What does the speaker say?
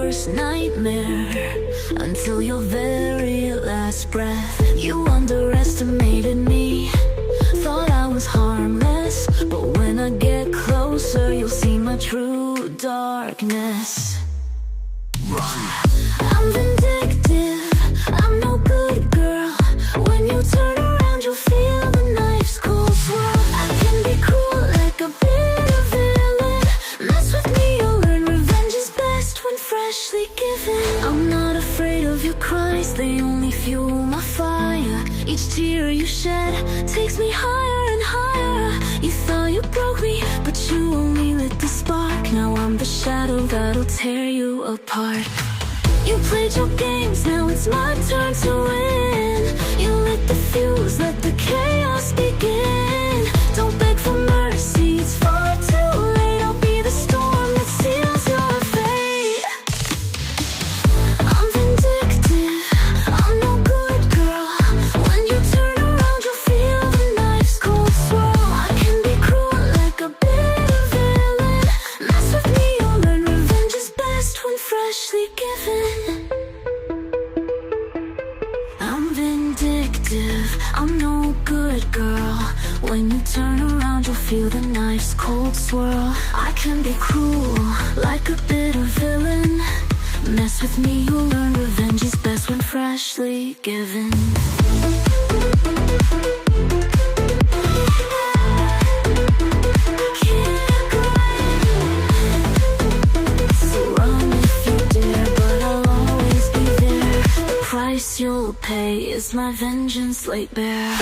worst nightmare until your very last breath. You underestimated me, thought I was harmless, but when I get closer, you'll see my true darkness. I'm vindictive, I'm no good girl. When you turn around, you'll feel the knife's cold swirl. I can be cruel like a bitter villain. Mess with me, you'll learn revenge is best when freshly given. I'm not afraid of your cries, they only fuel my fire. Each tear you shed takes me higher and higher. You thought you broke me, but you only lit the spark. Now I'm the shadow that'll tear you apart. You played your games, now it's my turn to win. You lit the fuse, let the chaos begin. Don't beg for mercy, it's far too late. I'll be the storm that seals your fate. I'm vindictive, I'm no good girl. When you turn around, you'll feel the knife's cold swirl. I can be cruel like a bitter villain. Mess with me, you'll learn revenge is best when freshly given. I'm vindictive, I'm no good girl. When you turn around, you'll feel the knife's cold swirl. I can be cruel, like a bitter villain. Mess with me, you'll learn revenge is best when freshly given. You'll pay is my vengeance laid bare.